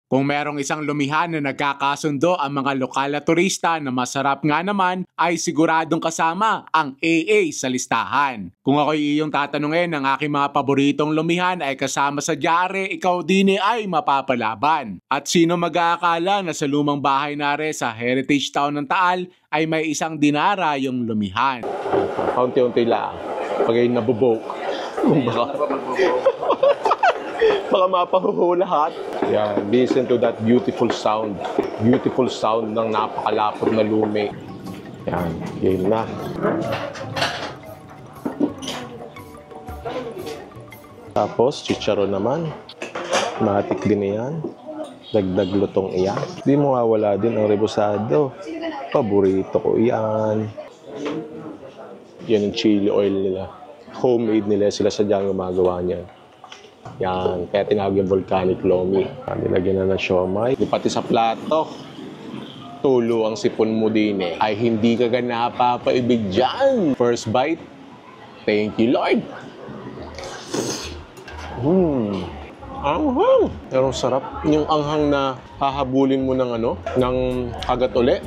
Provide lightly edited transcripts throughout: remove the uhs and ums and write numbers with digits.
Kung merong isang lumihan na nagkakasundo ang mga lokal na turista na masarap nga naman, ay siguradong kasama ang AA sa listahan. Kung ako'y iyong tatanungin ng aking mga paboritong lumihan ay kasama sa dyare, ikaw din ay mapapalaban. At sino mag-aakala na sa lumang bahay nare sa Heritage Town ng Taal ay may isang dinara yung lumihan. Kaunti-unti lang. Pagay nabubok. Baka mapahuhu lahat. Yan, listen to that beautiful sound. Beautiful sound ng napakalapot na lumi. Yan, yun na. Tapos, chicharon naman. Matik din yan. Dagdag lutong iyan. Di mo mawala din ang rebusado. Paborito ko yan. Yan ang chili oil nila. Homemade nila sila sadyang gumagawa niyan. Yan, kaya tinawag yung volcanic lomi. Nilagyan na ng siomay. Di pati sa plato, tulo ang sipon mo din eh. Ay hindi ka napapaibig dyan. First bite, thank you Lord. Anghang. Pero sarap. Yung anghang na hahabulin mo ng ng kagat uli.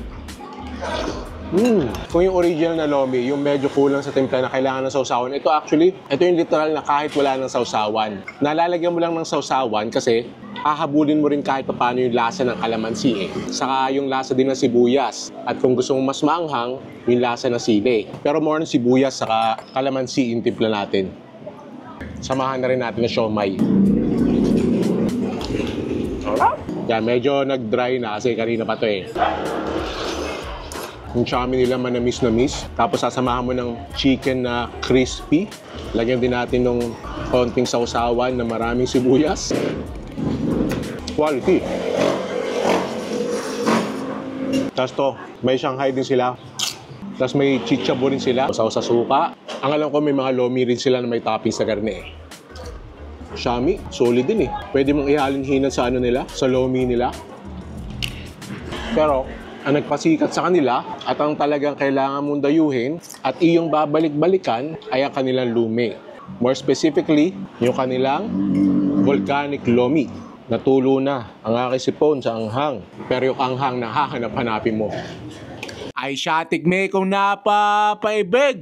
Kung yung original na lomi, yung medyo kulang sa timpla na kailangan ng sausawan, ito yung literal na kahit wala ng sausawan. Nalalagyan mo lang ng sausawan kasi hahabulin mo rin kahit paano yung lasa ng kalamansi eh. Saka yung lasa din ng sibuyas. At kung gusto mong mas maanghang, yung lasa ng sili. Pero more ng sibuyas saka kalamansi yung timpla natin. Samahan na rin natin na siomay. Alright? Yan, medyo nag-dry na kasi kanina pa to eh. Yung chami nila manamis na miss. Tapos sasamahan mo ng chicken na crispy. Lagyan din natin ng konting sausawan na maraming sibuyas. Quality. Tapos to, may Shanghai din sila. Tapos may chichabo rin sila. Sausa suka. Ang alam ko may mga lomi rin sila na may topping sa karne eh. Shami, solid din eh. Pwede mong ihalin-hinan sa nila, sa lomi nila. Pero ang nagpasikat sa kanila at ang talagang kailangan mong dayuhin at iyong babalik-balikan ay ang kanilang lumi. More specifically, yung kanilang volcanic lomi. Natulo na ang aking sipon sa anghang. Pero yung anghang na hahanap-hanapin mo ay siya tikme kong napapaibig.